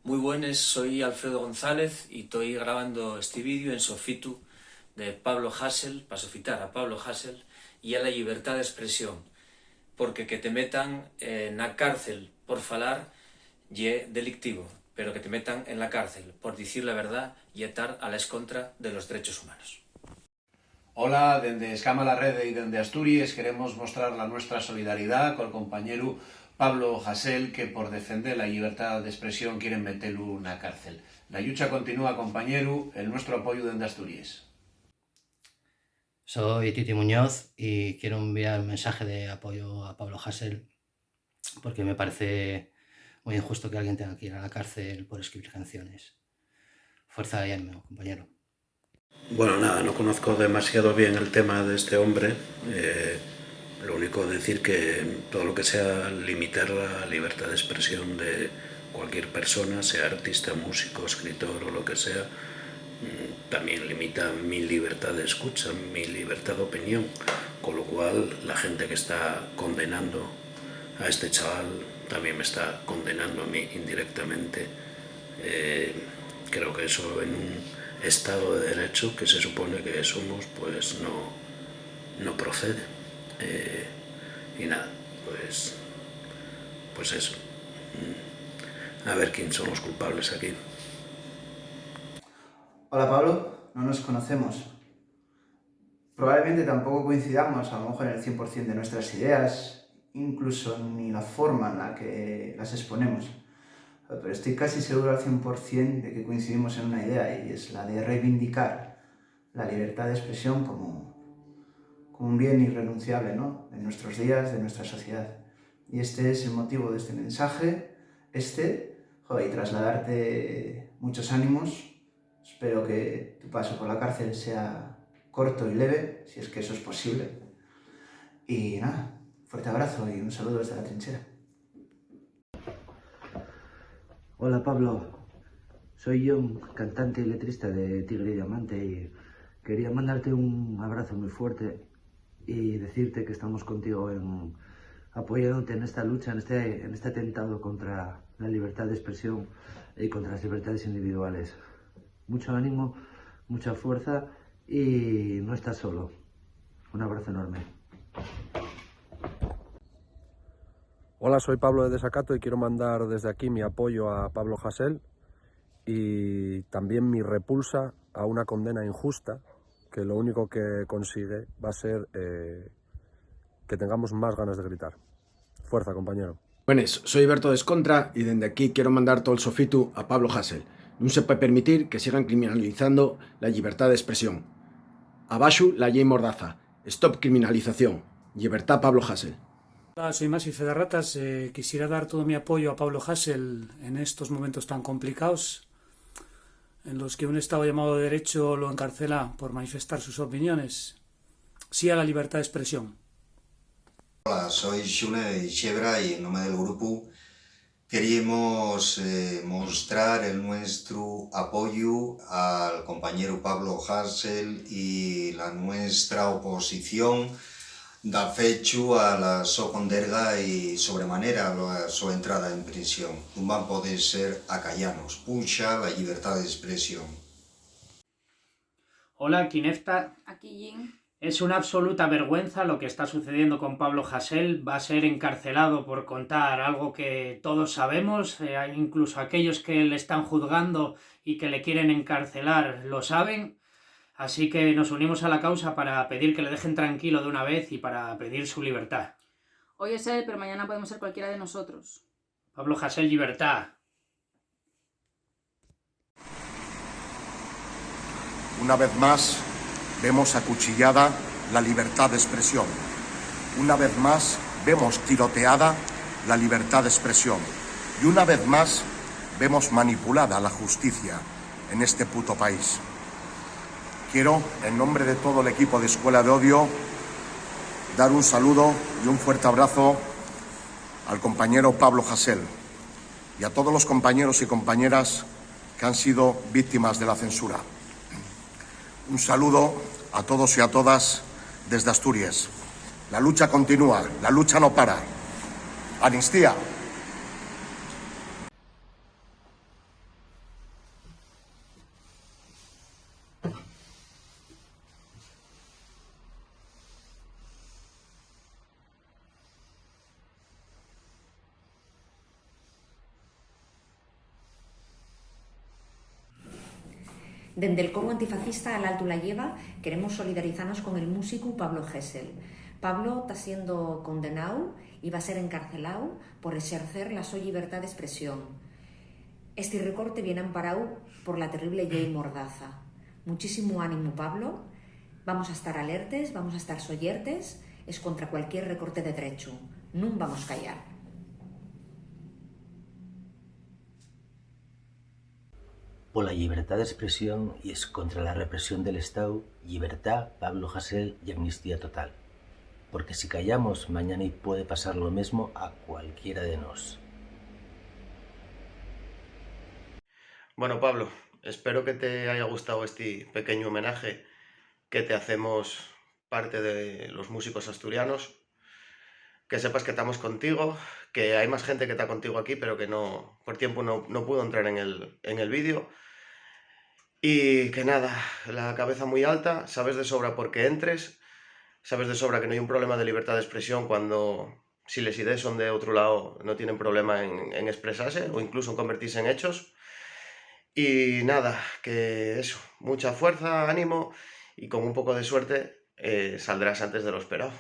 Muy buenas, soy Alfredo González y estoy grabando este vídeo en sofitu de Pablo Hasél, para sofitar a Pablo Hasél y a la libertad de expresión, porque que te metan na cárcel por falar ye delictivo, pero que te metan en la cárcel por decir la verdad y estar a la escontra de los derechos humanos. Hola, dende Escama la Rede y dende Asturias queremos mostrar la nuestra solidaridad col compañero Pablo Hasél, que por defender la libertad de expresión quieren meterlo na cárcel. La lucha continúa, compañero, el nuestro apoyo dende Asturias. Soy Titi Muñoz y quiero enviar un mensaje de apoyo a Pablo Hasél porque me parece muy injusto que alguien tenga que ir a la cárcel por escribir canciones. Fuerza y ánimo, compañero. Bueno, nada, no conozco demasiado bien el tema de este hombre. Lo único decir que todo lo que sea limitar la libertad de expresión de cualquier persona, sea artista, músico, escritor o lo que sea, también limita mi libertad de escucha, mi libertad de opinión, con lo cual la gente que está condenando a este chaval también me está condenando a mí indirectamente. Creo que eso en un Estado de Derecho que se supone que somos, pues no procede. Y nada, pues eso. A ver quién son los culpables aquí. Hola Pablo, no nos conocemos. Probablemente tampoco coincidamos a lo mejor en el 100% de nuestras ideas, incluso ni la forma en la que las exponemos. Pero estoy casi seguro al 100% de que coincidimos en una idea, y es la de reivindicar la libertad de expresión como un bien irrenunciable, ¿no?, de nuestros días, de nuestra sociedad. Y este es el motivo de este mensaje, y trasladarte muchos ánimos. Espero que tu paso por la cárcel sea corto y leve, si es que eso es posible. Y nada, fuerte abrazo y un saludo desde la trinchera. Hola Pablo, soy John, cantante y letrista de Tigre y Diamante, y quería mandarte un abrazo muy fuerte y decirte que estamos contigo apoyándote en esta lucha, en este atentado contra la libertad de expresión y contra las libertades individuales. Mucho ánimo, mucha fuerza y no estás solo. Un abrazo enorme. Hola, soy Pablo de Desacato y quiero mandar desde aquí mi apoyo a Pablo Hasél y también mi repulsa a una condena injusta que lo único que consigue va a ser que tengamos más ganas de gritar. Fuerza, compañero. Buenas, soy Berto Descontra y desde aquí quiero mandar todo el sofitu a Pablo Hasél. No se puede permitir que sigan criminalizando la libertad de expresión. Abaixo la llei Mordaza. Stop criminalización. Libertad Pablo Hasél. Hola, soy Masi Fedarratas. Quisiera dar todo mi apoyo a Pablo Hasél en estos momentos tan complicados en los que un Estado llamado de derecho lo encarcela por manifestar sus opiniones. Sí a la libertad de expresión. Hola, soy Xune Xebra y en nombre del grupo queríamos mostrar el nuestro apoyo al compañero Pablo Hasél y la nuestra oposición da fecho a la so conderga y sobremanera a su entrada en prisión. Non van poder ser acallanos. Puxa la libertad de expresión. Hola, Kinefta. Aquí Jin. Es una absoluta vergüenza lo que está sucediendo con Pablo Hasél. Va a ser encarcelado por contar algo que todos sabemos. Incluso aquellos que le están juzgando y que le quieren encarcelar lo saben. Así que nos unimos a la causa para pedir que le dejen tranquilo de una vez y para pedir su libertad. Hoy es él, pero mañana podemos ser cualquiera de nosotros. Pablo Hasél, libertad. Una vez más, vemos acuchillada la libertad de expresión. Una vez más, vemos tiroteada la libertad de expresión. Y una vez más, vemos manipulada la justicia en este puto país. Quiero, en nombre de todo el equipo de Escuela de Odio, dar un saludo y un fuerte abrazo al compañero Pablo Hasél y a todos los compañeros y compañeras que han sido víctimas de la censura. Un saludo a todos y a todas desde Asturias. La lucha continúa, la lucha no para. Amnistía. Dende el coro antifascista Al alto la lleva queremos solidarizarnos con el músico Pablo Hasél. Pablo está siendo condenado y va a ser encarcelado por ejercer la su libertad de expresión. Este recorte viene amparado por la terrible ley Mordaza. Muchísimo ánimo, Pablo. Vamos a estar alertes, vamos a estar soyertes, es contra cualquier recorte de derecho. Non vamos callar. Por la libertad de expresión y es contra la represión del Estado, libertad, Pablo Hasél y amnistía total. Porque si callamos, mañana puede pasar lo mismo a cualquiera de nos. Bueno, Pablo, espero que te haya gustado este pequeño homenaje que te hacemos parte de los músicos asturianos. Que sepas que estamos contigo, que hay más gente que está contigo aquí, pero que no, por tiempo no pudo entrar en el vídeo. Y que nada, la cabeza muy alta, sabes de sobra por qué entres, sabes de sobra que no hay un problema de libertad de expresión cuando, si las ideas son de otro lado, no tienen problema en expresarse o incluso en convertirse en hechos. Y nada, que eso, mucha fuerza, ánimo y con un poco de suerte saldrás antes de lo esperado.